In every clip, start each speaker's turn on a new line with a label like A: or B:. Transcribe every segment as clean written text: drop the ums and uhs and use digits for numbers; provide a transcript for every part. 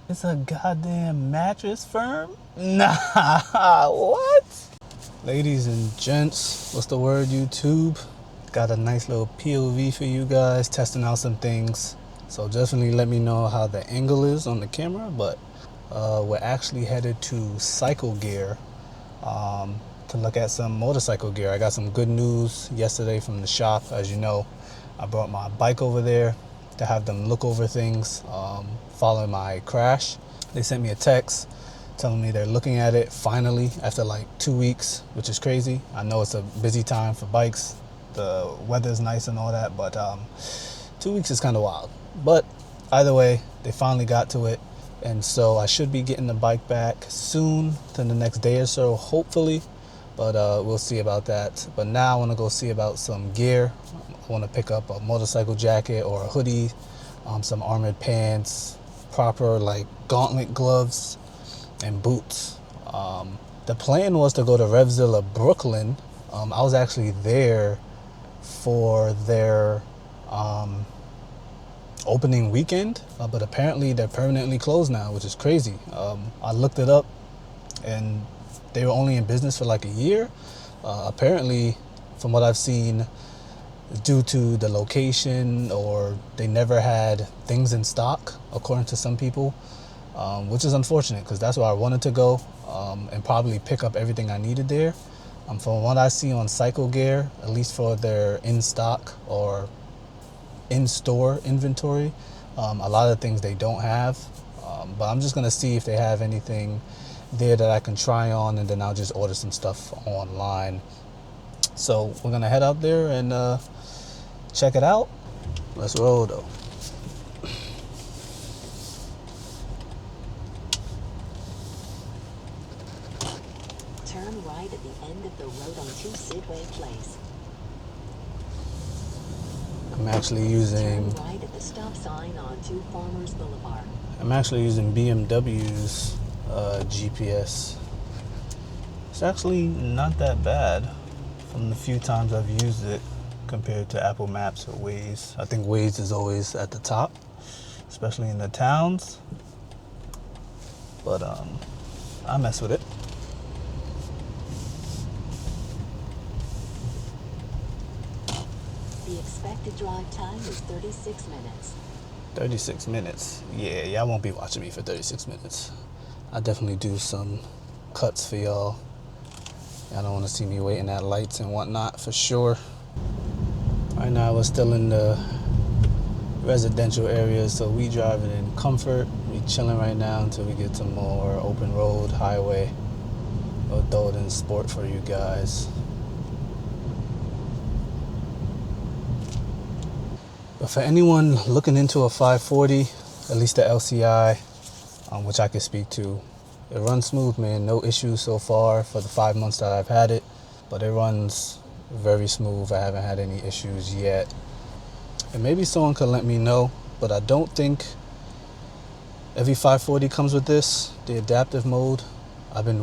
A: It's a goddamn mattress firm? Nah, what? Ladies and gents, what's the word, YouTube? Got a nice little POV for you guys, testing out some things. So definitely let me know how the angle is on the camera, but we're actually headed to Cycle Gear to look at some motorcycle gear. I got some good news yesterday from the shop. As you know, I brought my bike over there to have them look over things following my crash. They sent me a text telling me they're looking at it finally after like 2 weeks, which is crazy. I know it's a busy time for bikes. The weather's nice and all that, but 2 weeks is kind of wild. But either way, they finally got to it. And so I should be getting the bike back soon, in the next day or so, hopefully. But we'll see about that. But now I want to go see about some gear. I want to pick up a motorcycle jacket or a hoodie, some armored pants, proper like gauntlet gloves, and boots. The plan was to go to Revzilla Brooklyn. I was actually there for their opening weekend, but apparently they're permanently closed now, which is crazy. I looked it up and they were only in business for like a year. Apparently, from what I've seen, due to the location, or they never had things in stock, according to some people, which is unfortunate because that's where I wanted to go and probably pick up everything I needed there. From what I see on Cycle Gear, at least for their in-stock or in-store inventory, a lot of things they don't have. But I'm just going to see if they have anything there that I can try on, and then I'll just order some stuff online. So we're going to head out there and check it out. Let's roll though.
B: Turn right at the end of the road onto Sidway Place.
A: I'm actually using
B: Turn right at the stop sign onto Farmers Boulevard.
A: I'm actually using BMW's GPS. It's actually not that bad from the few times I've used it compared to Apple Maps or Waze. I think Waze is always at the top, especially in the towns. But I mess with it.
B: The expected drive time is 36 minutes.
A: 36 minutes. Yeah, y'all won't be watching me for 36 minutes. I definitely do some cuts for y'all. Y'all don't want to see me waiting at lights and whatnot for sure. Right now we're still in the residential area, so we driving in comfort. We chilling right now until we get to more open road, highway. We'll throw it in sport for you guys. But for anyone looking into a 540, at least the LCI, which I can speak to, it runs smooth, man. No issues so far for the 5 months that I've had it, but it runs very smooth. I haven't had any issues yet. And maybe someone could let me know, but I don't think every 540 comes with this, the adaptive mode. I've been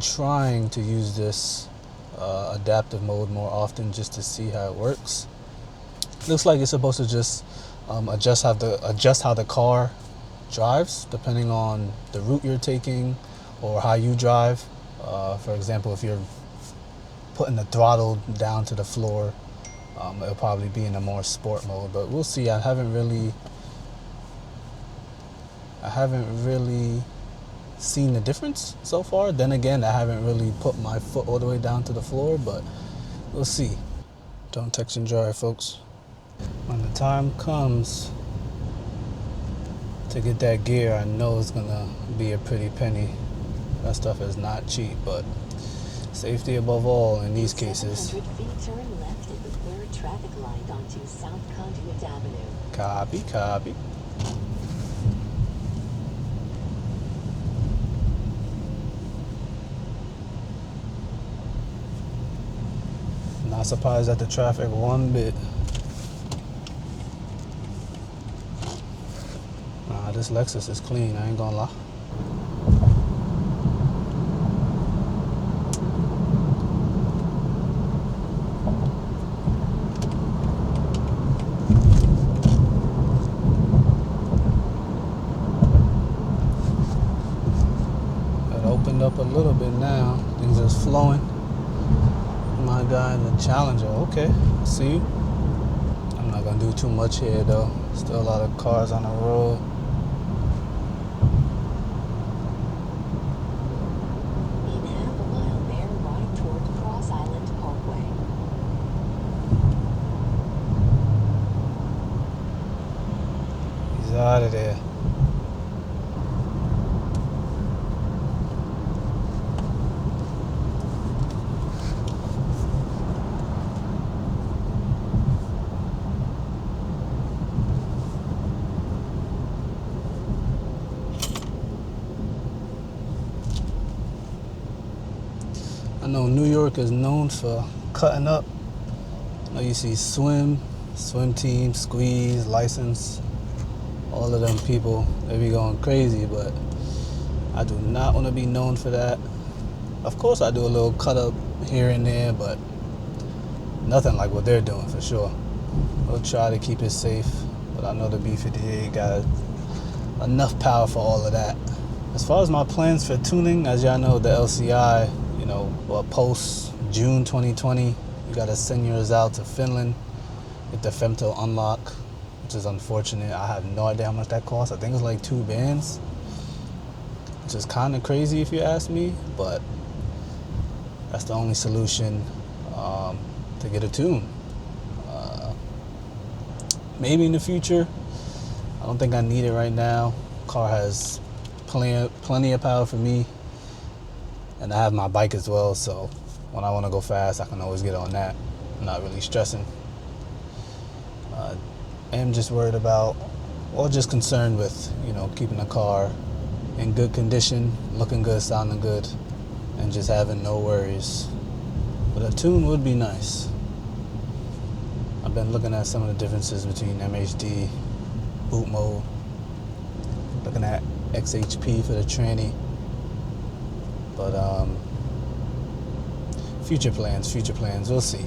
A: trying to use this adaptive mode more often just to see how it works. Looks like it's supposed to just adjust how the car drives depending on the route you're taking or how you drive. For example, if you're putting the throttle down to the floor, it'll probably be in a more sport mode. But we'll see. I haven't really seen the difference so far. Then again, I haven't really put my foot all the way down to the floor, but we'll see. Don't text and drive, folks. When the time comes to get that gear, I know it's gonna be a pretty penny. That stuff is not cheap, but safety above all in these cases.
B: 700 feet, turn left at the third traffic light onto South Conduit Avenue.
A: Copy, copy. Not surprised at the traffic one bit. Nah, this Lexus is clean, I ain't gonna lie. opened up a little bit now. Things is flowing. My guy in the Challenger. Okay, see you. I'm not gonna do too much here though. Still a lot of cars on the road.
B: In half a mile, bear right toward Cross Island Parkway.
A: He's out of there. I know New York is known for cutting up. I know you see swim team, squeeze, license, all of them people, they be going crazy, but I do not want to be known for that. Of course I do a little cut up here and there, but nothing like what they're doing for sure. We'll try to keep it safe, but I know the B58 got enough power for all of that. As far as my plans for tuning, as y'all know, the LCI, post June 2020, you gotta send yours out to Finland with the femto unlock, which is unfortunate. I have no idea how much that costs. I think it's like 2 bands, which is kind of crazy if you ask me, but that's the only solution to get a tune. Maybe in the future. I don't think I need it right now. Car has plenty of power for me, and I have my bike as well, so when I want to go fast, I can always get on that. I'm not really stressing. I am just worried about, or just concerned with, keeping the car in good condition, looking good, sounding good, and just having no worries. But a tune would be nice. I've been looking at some of the differences between MHD, boot mode, looking at XHP for the tranny. But future plans, we'll see.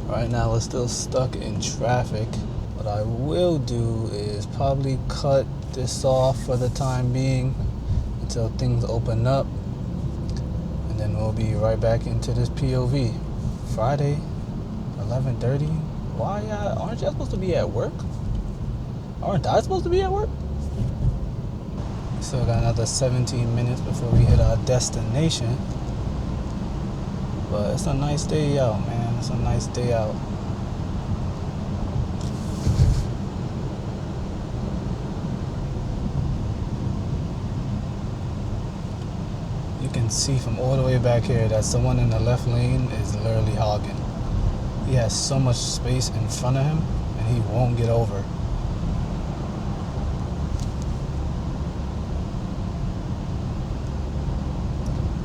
A: Right now we're still stuck in traffic. What I will do is probably cut this off for the time being until things open up, and then we'll be right back into this POV. Friday, 11:30. Why aren't y'all supposed to be at work? Aren't I supposed to be at work? Still got another 17 minutes before we hit our destination. But it's a nice day out, man. It's a nice day out. You can see from all the way back here that someone in the left lane is literally hogging. He has so much space in front of him, and he won't get over.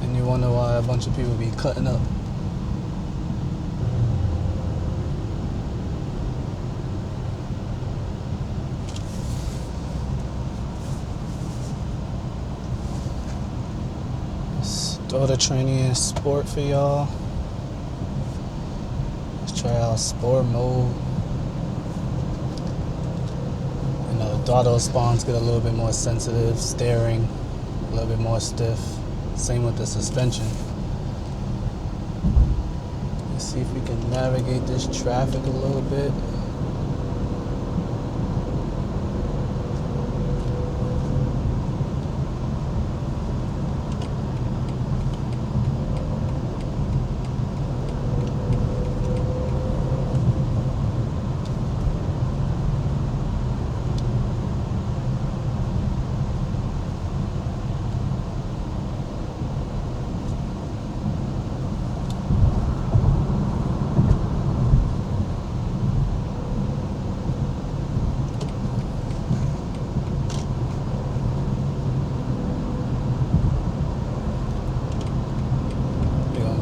A: And you wonder why a bunch of people be cutting up. Throw the training in sport for y'all. Let's try out sport mode. The throttle spawns get a little bit more sensitive, steering a little bit more stiff. Same with the suspension. Let's see if we can navigate this traffic a little bit.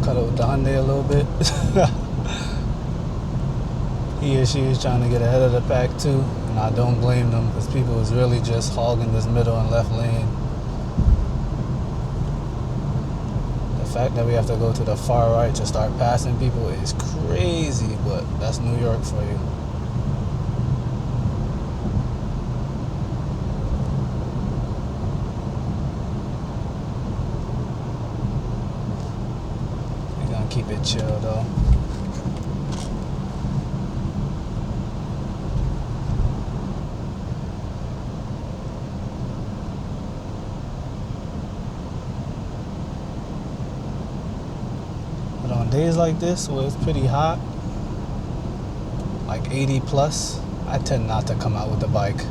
A: Cut it with the Hyundai a little bit. He or she is trying to get ahead of the pack too, and I don't blame them, because people is really just hogging this middle and left lane. The fact that we have to go to the far right to start passing people is crazy, but that's New York for you. chill though. But on days like this where it's pretty hot, like 80 plus, I tend not to come out with the bike.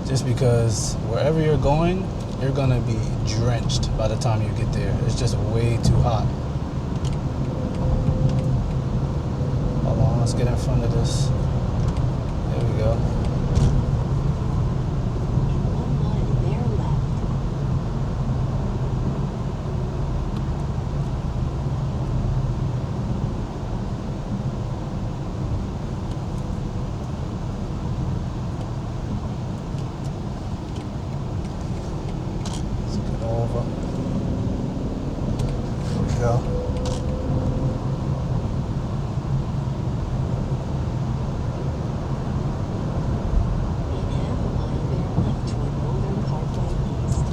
A: Just because wherever you're going, you're gonna be drenched by the time you get there. It's just way too hot. Hold on, let's get in front of this. There we go.
B: In 1 mile, bear left.
A: Let's get over. There we go.
B: In half a mile, bear left toward Northern Parkway East.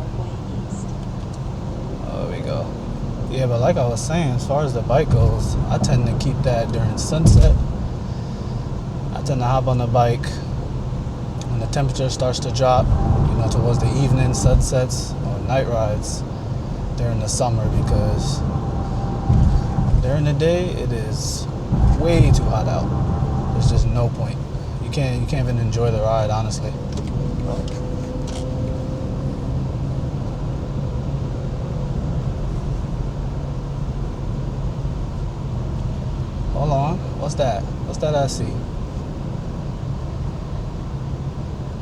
B: Parkway East.
A: There we go. Yeah, but like I was saying, as far as the bike goes, I tend to keep that during sunset. I tend to hop on the bike when the temperature starts to drop, towards the evening sunsets or night rides during the summer, because during the day it is way too hot out. There's just no point. You can't even enjoy the ride, honestly. Hold on. What's that? What's that I see?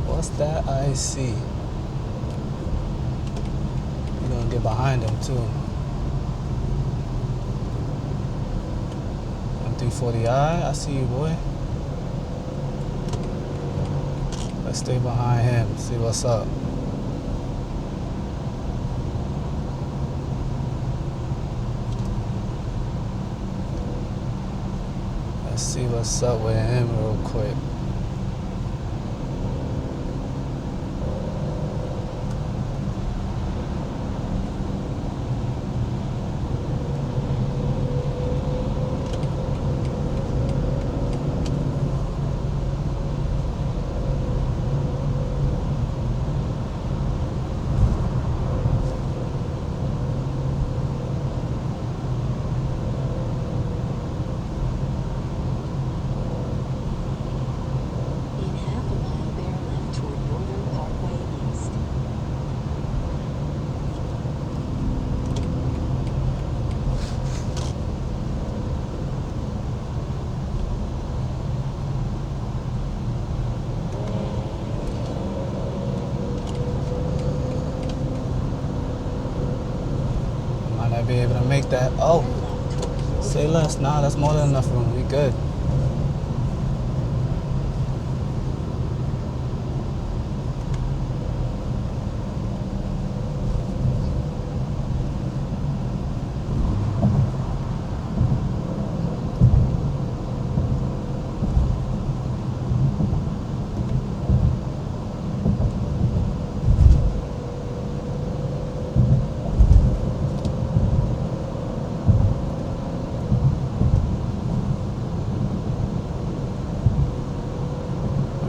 A: What's that I see? You're gonna get behind him too. BMW 540i, I see you, boy. Let's stay behind him, see what's up. Let's see what's up with him real quick.
B: In half a mile, bear left toward Northern Parkway East.
A: Might not be able to make that. Oh,
B: Bear left toward Northern
A: say less. Nah, that's more than enough room. We good.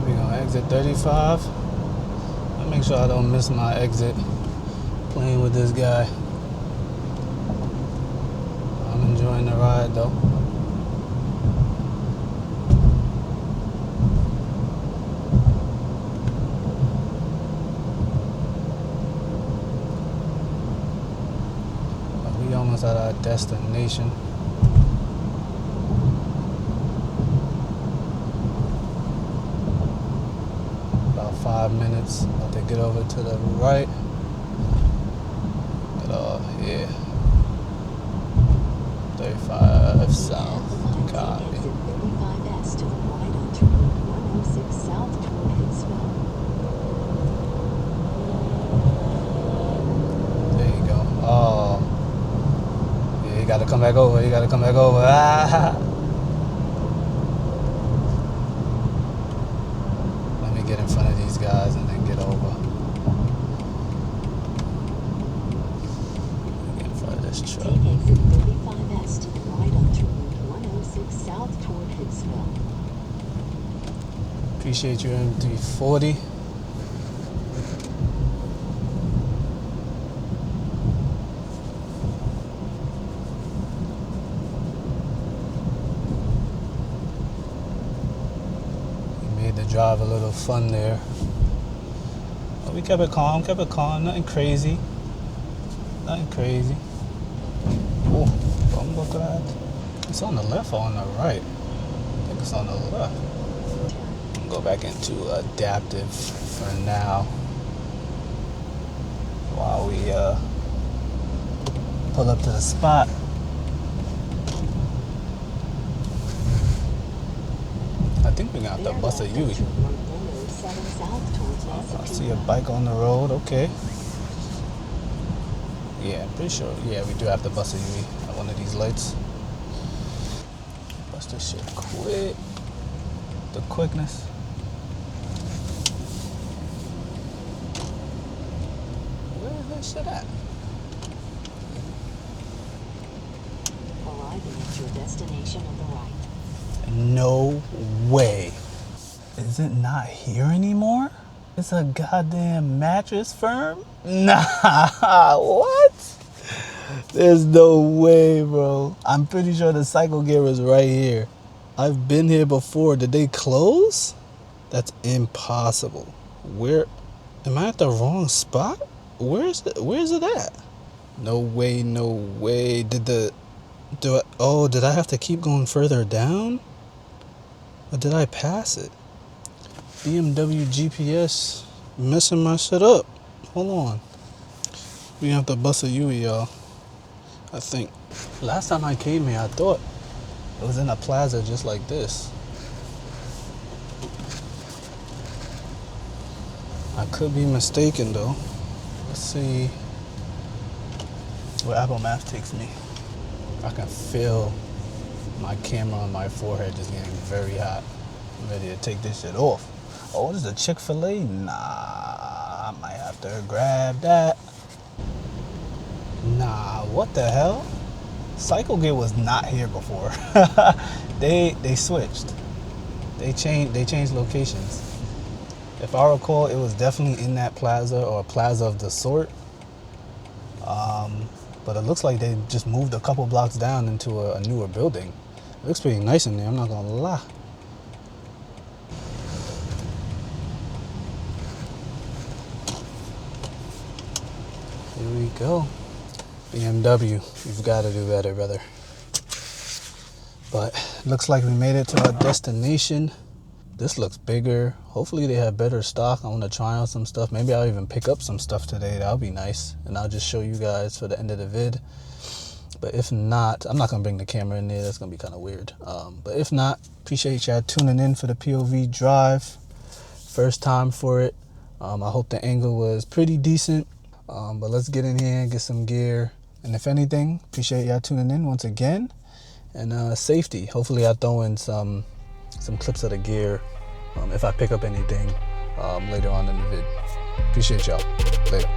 A: We gonna exit 35. I'll make sure I don't miss my exit playing with this guy. I'm enjoying the ride though. We almost at our destination. About 5 minutes. About to get over to the right. Get off here. 35 south. Copy.
B: Exit 35S to the right onto Route 106 south toward Hitsville.
A: There you go. come back over. You gotta come back over. Ah. Let me get in front of these guys and then get over. Let me get in front of this truck.
B: Take exit 35S to the right onto Route 106 south toward Hicksville.
A: Appreciate your M340. Made the drive a little fun there. But we kept it calm, nothing crazy. Nothing crazy. Oh, bumbo clad. It's on the left or on the right? I think it's on the left. Go back into adaptive for now while we pull up to the spot. I think we're gonna have to bust a U. I see a bike on the road. Okay. Yeah, I'm pretty sure. Yeah, we do have to bust a U at one of these lights. Bust this shit quick. The quickness. Shit at?
B: Arriving at your destination on the right.
A: No way. Is it not here anymore? It's a goddamn mattress firm? Nah, what? There's no way, bro. I'm pretty sure the cycle gear is right here. I've been here before. Did they close? That's impossible. Where? Am I at the wrong spot? Where's it at? No way, no way. Did I have to keep going further down? Or did I pass it? BMW GPS messing my shit up. Hold on. We have to bust a U, y'all. I think. Last time I came here, I thought it was in a plaza just like this. I could be mistaken though. Let's see where Apple Maps takes me. I can feel my camera on my forehead just getting very hot. I'm ready to take this shit off. Oh, this is a Chick-fil-A? Nah, I might have to grab that. Nah, what the hell? Cycle Gear was not here before. They switched. They changed locations. If I recall, it was definitely in that plaza or a plaza of the sort. But it looks like they just moved a couple blocks down into a newer building. It looks pretty nice in there, I'm not gonna lie. Here we go. BMW, you've got to do better, brother. But looks like we made it to our destination. This looks bigger. Hopefully they have better stock. I want to try on some stuff. Maybe I'll even pick up some stuff today. That'll be nice. And I'll just show you guys for the end of the vid. But if not, I'm not going to bring the camera in there. That's going to be kind of weird. But if not, appreciate y'all tuning in for the POV drive. First time for it. I hope the angle was pretty decent. But let's get in here and get some gear. And if anything, appreciate y'all tuning in once again. And safety. Hopefully I'll throw in some clips of the gear if I pick up anything later on in the vid. Appreciate y'all. Later.